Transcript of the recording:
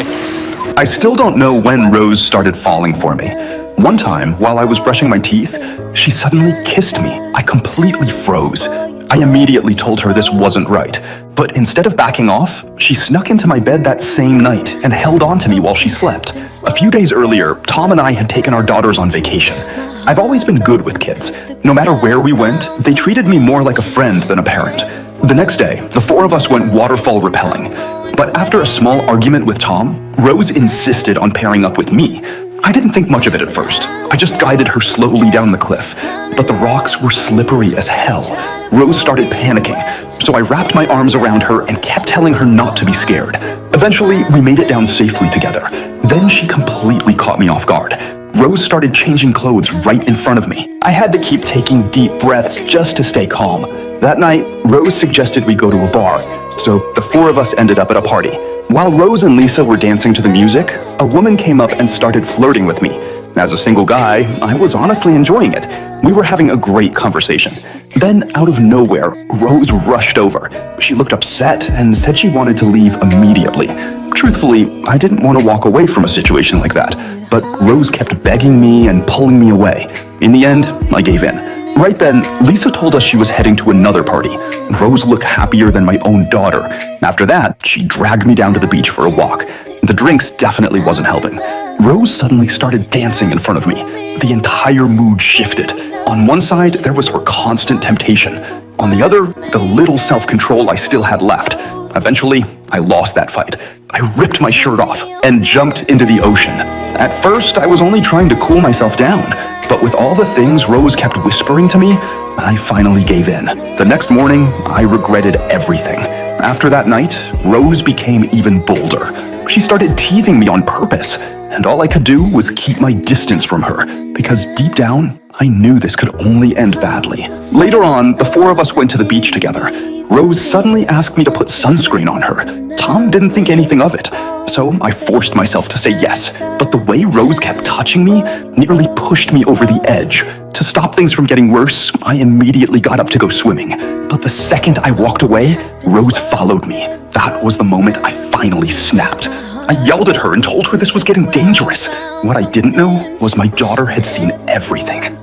Okay. I still don't know when Rose started falling for me. One time, while I was brushing my teeth, she suddenly kissed me. I completely froze. I immediately told her this wasn't right, but instead of backing off, she snuck into my bed that same night and held on to me while she slept. A few days earlier, Tom and I had taken our daughters on vacation. I've always been good with kids. No matter where we went, they treated me more like a friend than a parent. The next day, the four of us went waterfall rappelling. But after a small argument with Tom, Rose insisted on pairing up with me. I didn't think much of it at first. I just guided her slowly down the cliff. But the rocks were slippery as hell. Rose started panicking, so I wrapped my arms around her and kept telling her not to be scared. Eventually, we made it down safely together. Then she completely caught me off guard. Rose started changing clothes right in front of me. I had to keep taking deep breaths just to stay calm. That night, Rose suggested we go to a bar, so the four of us ended up at a party. While Rose and Lisa were dancing to the music, a woman came up and started flirting with me. As a single guy, I was honestly enjoying it. We were having a great conversation. Then, out of nowhere, Rose rushed over. She looked upset and said she wanted to leave immediately. Truthfully, I didn't want to walk away from a situation like that, but Rose kept begging me and pulling me away. In the end, I gave in. Right then, Lisa told us she was heading to another party. Rose looked happier than my own daughter. After that, she dragged me down to the beach for a walk. The drinks definitely wasn't helping. Rose suddenly started dancing in front of me. The entire mood shifted. On one side, there was her constant temptation. On the other, the little self-control I still had left. Eventually, I lost that fight. I ripped my shirt off and jumped into the ocean. At first, I was only trying to cool myself down, but with all the things Rose kept whispering to me, I finally gave in. The next morning, I regretted everything. After that night, Rose became even bolder. She started teasing me on purpose, and all I could do was keep my distance from her, because deep down, I knew this could only end badly. Later on, the four of us went to the beach together. Rose suddenly asked me to put sunscreen on her. Tom didn't think anything of it, so I forced myself to say yes. But the way Rose kept touching me nearly pushed me over the edge. To stop things from getting worse, I immediately got up to go swimming. But the second I walked away, Rose followed me. That was the moment I finally snapped. I yelled at her and told her this was getting dangerous. What I didn't know was my daughter had seen everything.